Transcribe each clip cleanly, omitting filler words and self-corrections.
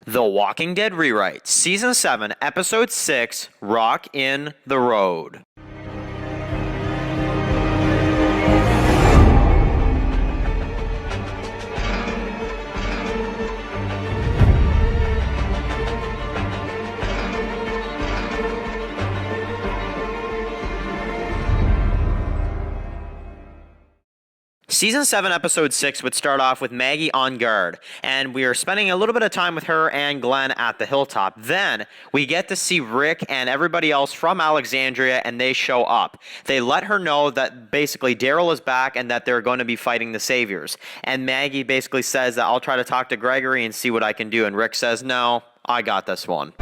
The Walking Dead Rewrite, Season 7, Episode 6, Rock in the Road. Season 7, Episode 6 would start off with Maggie on guard, and we are spending a little bit of time with her and Glenn at the Hilltop. Then, we get to see Rick and everybody else from Alexandria, and they show up. They let her know that basically Daryl is back and that they're going to be fighting the Saviors. And Maggie basically says that I'll try to talk to Gregory and see what I can do, and Rick says, no, I got this one.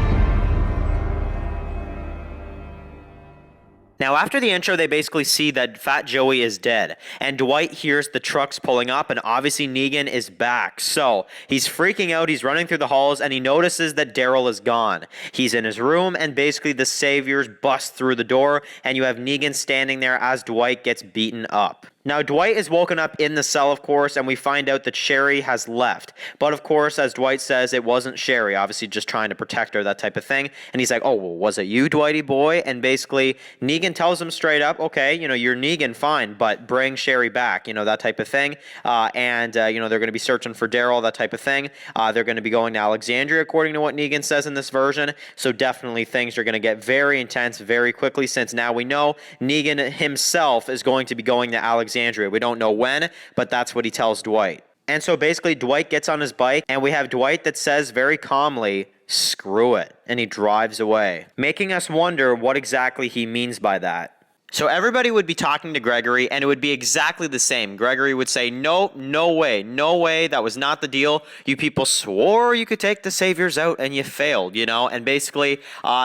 Now, after the intro, they basically see that Fat Joey is dead, and Dwight hears the trucks pulling up, and obviously Negan is back. So, he's freaking out, he's running through the halls, and he notices that Daryl is gone. He's in his room, and basically the Saviors bust through the door, and you have Negan standing there as Dwight gets beaten up. Now, Dwight is woken up in the cell, of course, and we find out that Sherry has left. But, of course, as Dwight says, it wasn't Sherry, obviously just trying to protect her, that type of thing. And he's like, oh, well, was it you, Dwighty boy? And basically, Negan tells him straight up, okay, you're Negan, fine, but bring Sherry back, that type of thing. They're going to be searching for Daryl, that type of thing. They're going to be going to Alexandria, according to what Negan says in this version. So definitely things are going to get very intense very quickly, since now we know Negan himself is going to be going to Alexandria. We don't know when, but that's what he tells Dwight. And so basically Dwight gets on his bike, and we have Dwight that says very calmly, screw it, and he drives away, making us wonder what exactly he means by that. So everybody would be talking to Gregory, and it would be exactly the same. Gregory would say, nope, no way, that was not the deal. You people swore you could take the Saviors out, and you failed, and basically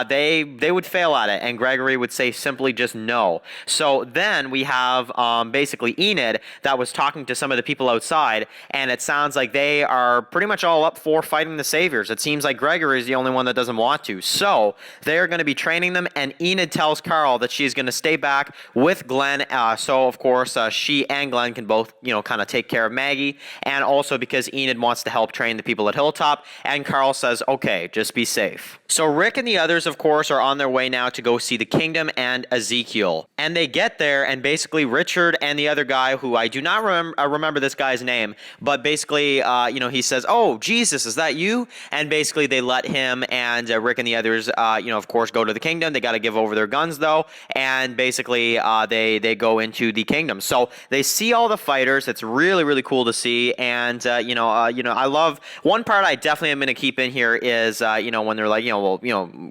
they would fail at it, and Gregory would say simply just no. So then we have basically Enid that was talking to some of the people outside, and it sounds like they are pretty much all up for fighting the Saviors. It seems like Gregory is the only one that doesn't want to. So they're going to be training them, and Enid tells Carl that she's going to stay back with Glenn, so of course she and Glenn can both kind of take care of Maggie, and also because Enid wants to help train the people at Hilltop, and Carl says okay, just be safe. So Rick and the others, of course, are on their way now to go see the Kingdom and Ezekiel, and they get there, and basically Richard and the other guy, who I do not remember this guy's name, but basically he says, oh Jesus, is that you? And basically they let him and Rick and the others of course go to the Kingdom. They got to give over their guns though, and basically they go into the Kingdom. So they see all the fighters. It's really, really cool to see. And I love one part I definitely am going to keep in here is when they're like,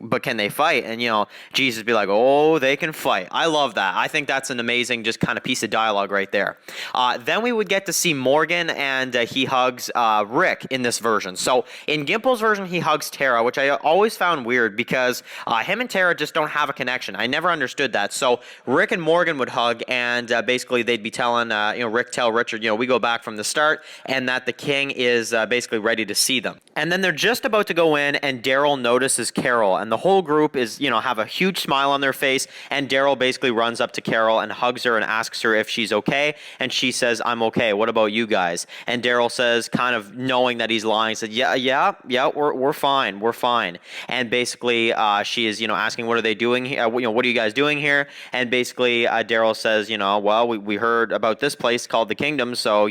but can they fight? And Jesus be like, oh, they can fight. I love that. I think that's an amazing just kind of piece of dialogue right there. Then we would get to see Morgan, and he hugs Rick in this version. So in Gimple's version, he hugs Tara, which I always found weird because him and Tara just don't have a connection. I never understood that. So Rick and Morgan would hug, and basically they'd be telling, Rick tell Richard, we go back from the start, and that the king is basically ready to see them. And then they're just about to go in, and Daryl notices Carol, and the whole group is, have a huge smile on their face, and Daryl basically runs up to Carol and hugs her and asks her if she's okay, and she says, I'm okay, what about you guys? And Daryl says, kind of knowing that he's lying, said, yeah, we're fine. And basically she is, asking, what are they doing here? What are you guys doing here? And basically Daryl says, well, we heard about this place called the Kingdom, so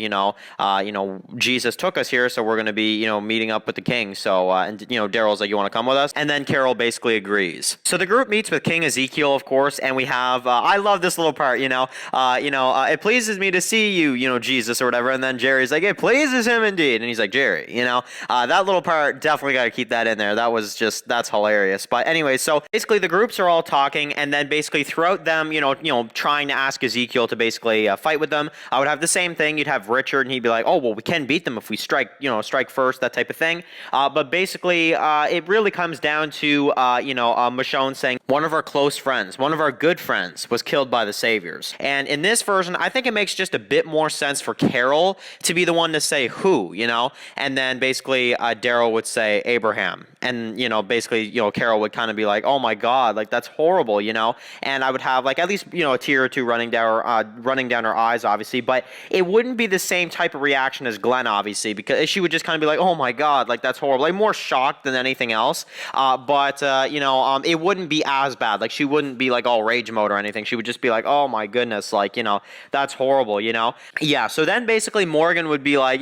Jesus took us here, so we're going to be meeting up with the king. So and Daryl's like, you want to come with us? And then Carol basically agrees. So the group meets with King Ezekiel, of course, and we have I love this little part, it pleases me to see you, Jesus or whatever. And then Jerry's like, it pleases him indeed. And he's like, Jerry, that little part, definitely got to keep that in there. That's hilarious. But anyway, so basically the groups are all talking, and then basically throughout them, trying to ask Ezekiel to basically fight with them, I would have the same thing. You'd have Richard, and he'd be like, oh, well, we can beat them if we strike first, that type of thing. But basically, it really comes down to, Michonne saying, one of our close friends, one of our good friends was killed by the Saviors. And in this version, I think it makes just a bit more sense for Carol to be the one to say who, and then basically Daryl would say Abraham. And, basically, Carol would kind of be like, oh my God, like that's horrible, and I would have like at least, a tear or two running down her eyes, obviously, but it wouldn't be the same type of reaction as Glenn, obviously, because she would just kind of be like, oh my God, like that's horrible, like more shocked than anything else. But it wouldn't be as bad. Like she wouldn't be like all rage mode or anything. She would just be like, oh my goodness, like, that's horrible, Yeah, so then basically Morgan would be like,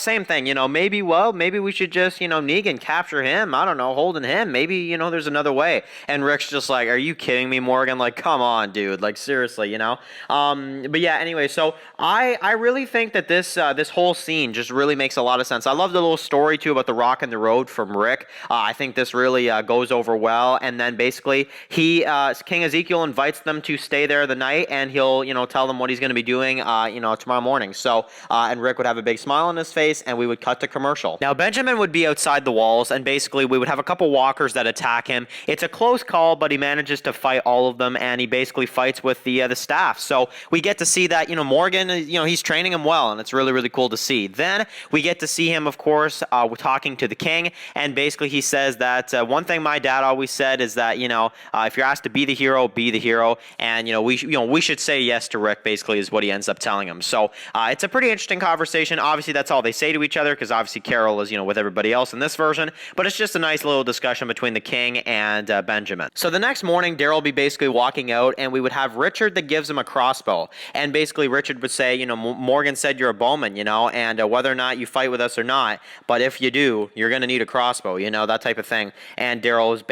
same thing, maybe we should just, Negan capture him. I don't know, holding him. Maybe, there's another way. And Rick's just like, are you kidding me, Morgan? Like, come on, dude. Like, seriously, But yeah, anyway, so I really think that this whole scene just really makes a lot of sense. I love the little story too about the rock and the road from Rick. I think this really goes over well. And then basically King Ezekiel invites them to stay there the night, and he'll tell them what he's going to be doing tomorrow morning. So and Rick would have a big smile on his face, and we would cut to commercial. Now Benjamin would be outside the walls, and basically we would have a couple walkers that attack him. It's a close call, but he manages to fight all of them, and he basically fights with the staff. So we get to see that Morgan, he's training him well, and it's really, really cool to see. Then we get to see him, of course, talking to the king, and basically he says that one thing my dad always said is that if you're asked to be the hero, and we should say yes to Rick. Basically, is what he ends up telling him. So it's a pretty interesting conversation. Obviously, that's all they say to each other, because obviously Carol is with everybody else in this version. But it's just a nice little discussion between the king and Benjamin. So the next morning, Daryl will be basically walking out, and we would have Richard that gives him a crossbow. And basically Richard would say, Morgan said you're a bowman, and whether or not you fight with us or not, but if you do, you're going to need a crossbow, that type of thing. And Daryl is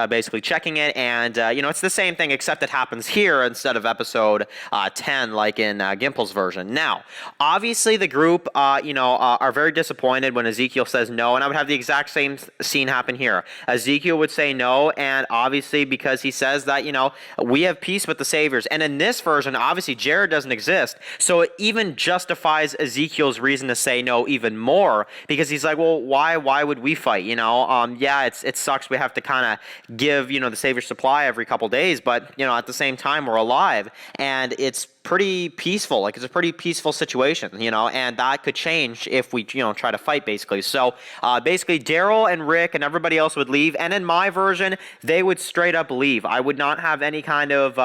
basically checking it, and, it's the same thing, except it happens here instead of episode 10, like in Gimple's version. Now, obviously the group, are very disappointed when Ezekiel says no, and I would have the exact same scene happen here. Ezekiel would say no, and obviously because he says that, we have peace with the Saviors. And in this version, obviously Jared doesn't exist, so it even justifies Ezekiel's reason to say no even more, because he's like, well, why would we fight? Yeah, it sucks. We have to kind of give, the Savior supply every couple days, but, at the same time, we're alive, and it's pretty peaceful. Like, it's a pretty peaceful situation, and that could change if we, try to fight, basically. So, basically, Daryl and Rick and everybody else would leave, and in my version, they would straight up leave. I would not have any kind of,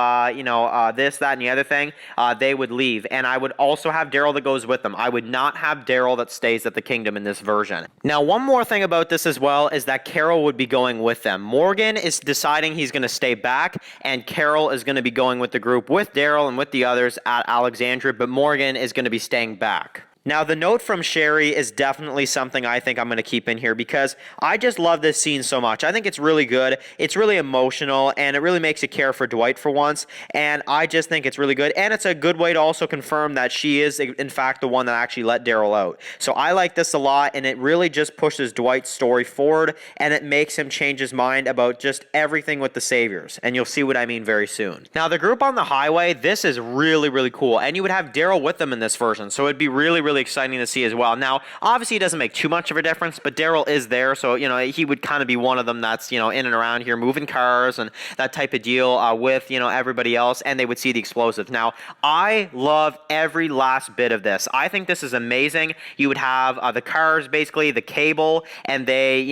this, that, and the other thing. They would leave, and I would also have Daryl that goes with them. I would not have Daryl that stays at the kingdom in this version. Now, one more thing about this as well is that Carol would be going with them. Morgan is deciding he's going to stay back, and Carol is going to be going with the group with Daryl and with the others at Alexandria, but Morgan is going to be staying back. Now, the note from Sherry is definitely something I think I'm going to keep in here, because I just love this scene so much. I think it's really good. It's really emotional, and it really makes you care for Dwight for once, and I just think it's really good, and it's a good way to also confirm that she is, in fact, the one that actually let Daryl out. So I like this a lot, and it really just pushes Dwight's story forward, and it makes him change his mind about just everything with the Saviors, and you'll see what I mean very soon. Now, the group on the highway, this is really, really cool, and you would have Daryl with them in this version, so it'd be really, really exciting to see as well. Now, obviously, it doesn't make too much of a difference, but Daryl is there, so, he would kind of be one of them that's, in and around here, moving cars and that type of deal with, everybody else, and they would see the explosives. Now, I love every last bit of this. I think this is amazing. You would have the cars, basically, the cable, and they,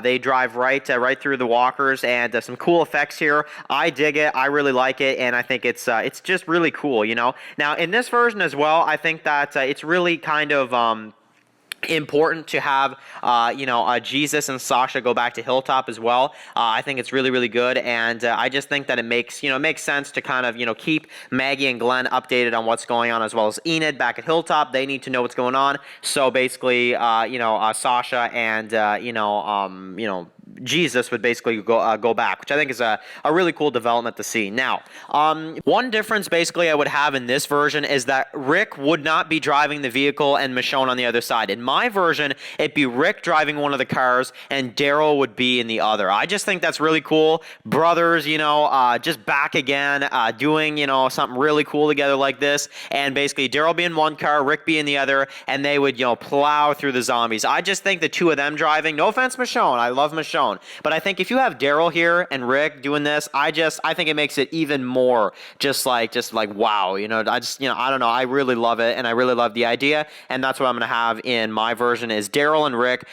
they drive right through the walkers, and some cool effects here. I dig it. I really like it, and I think it's just really cool, Now, in this version as well, I think that it's really kind of important to have Jesus and Sasha go back to Hilltop as well. I think it's really, really good, and I just think that it makes sense to kind of keep Maggie and Glenn updated on what's going on, as well as Enid back at Hilltop. They need to know what's going on. So basically, Sasha and Jesus would basically go back, which I think is a really cool development to see. Now, one difference basically I would have in this version is that Rick would not be driving the vehicle and Michonne on the other side. In my version, it'd be Rick driving one of the cars and Daryl would be in the other. I just think that's really cool. Brothers, just back again, doing, something really cool together like this. And basically Daryl be in one car, Rick be in the other, and they would, plow through the zombies. I just think the two of them driving, no offense, Michonne, I love Michonne, own. But I think if you have Daryl here and Rick doing this, I think it makes it even more just like wow, I don't know, I really love it, and I really love the idea, and that's what I'm gonna have in my version is Daryl and Rick,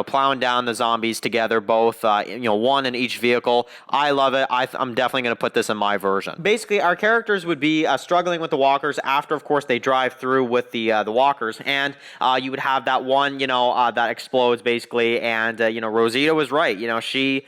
plowing down the zombies together, both one in each vehicle. I love it. I'm definitely gonna put this in my version. Basically, our characters would be struggling with the walkers after, of course, they drive through with the walkers, and you would have that one, that explodes basically, and Rosita was right. She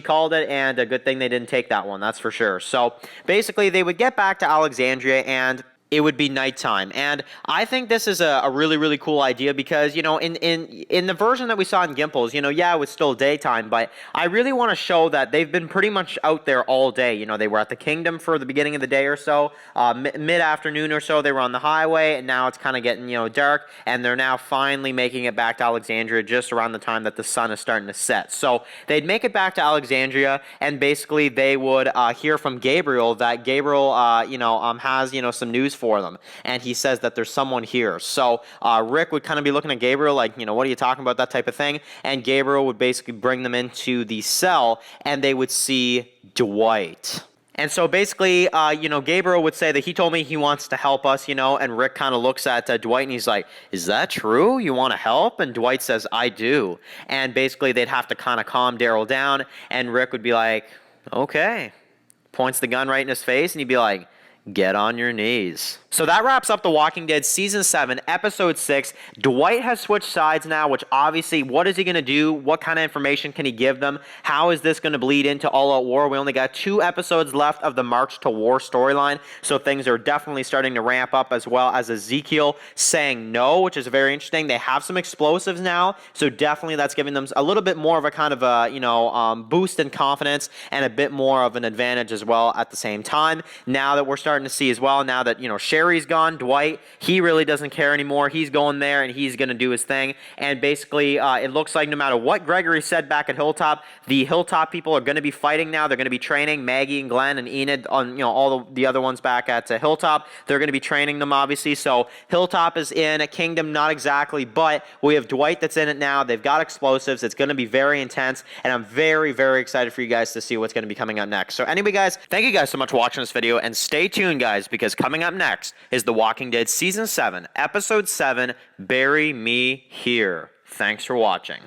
called it, and a good thing they didn't take that one. That's for sure. So basically, they would get back to Alexandria, and it would be nighttime. And I think this is a really, really cool idea because, in the version that we saw in Gimples, it was still daytime, but I really want to show that they've been pretty much out there all day. They were at the kingdom for the beginning of the day or so, mid-afternoon or so, they were on the highway, and now it's kind of getting, dark, and they're now finally making it back to Alexandria just around the time that the sun is starting to set. So they'd make it back to Alexandria, and basically they would hear from Gabriel that Gabriel, has, some news for them, and he says that there's someone here. So Rick would kind of be looking at Gabriel like, what are you talking about, that type of thing, and Gabriel would basically bring them into the cell, and they would see Dwight. And so basically, Gabriel would say that he told me he wants to help us, and Rick kind of looks at Dwight and he's like, is that true? You want to help? And Dwight says, I do. And basically they'd have to kind of calm Daryl down, and Rick would be like, okay. Points the gun right in his face, and he'd be like, get on your knees. So that wraps up The Walking Dead Season 7, Episode 6. Dwight has switched sides now, which obviously, what is he going to do? What kind of information can he give them? How is this going to bleed into All Out War? We only got 2 episodes left of the March to War storyline, so things are definitely starting to ramp up, as well as Ezekiel saying no, which is very interesting. They have some explosives now, so definitely that's giving them a little bit more of a kind of a, boost in confidence and a bit more of an advantage as well at the same time. Now that we're starting to see as well, now that, Sherry's gone, Dwight, he really doesn't care anymore. He's going there and he's going to do his thing. And basically, it looks like no matter what Gregory said back at Hilltop, the Hilltop people are going to be fighting now. They're going to be training Maggie and Glenn and Enid on, all the other ones back at Hilltop. They're going to be training them, obviously. So Hilltop is in a kingdom, not exactly, but we have Dwight that's in it now. They've got explosives. It's going to be very intense, and I'm very, very excited for you guys to see what's going to be coming up next. So anyway, guys, thank you guys so much for watching this video, and stay tuned, guys, because coming up next is The Walking Dead Season 7, Episode 7, Bury Me Here. Thanks for watching.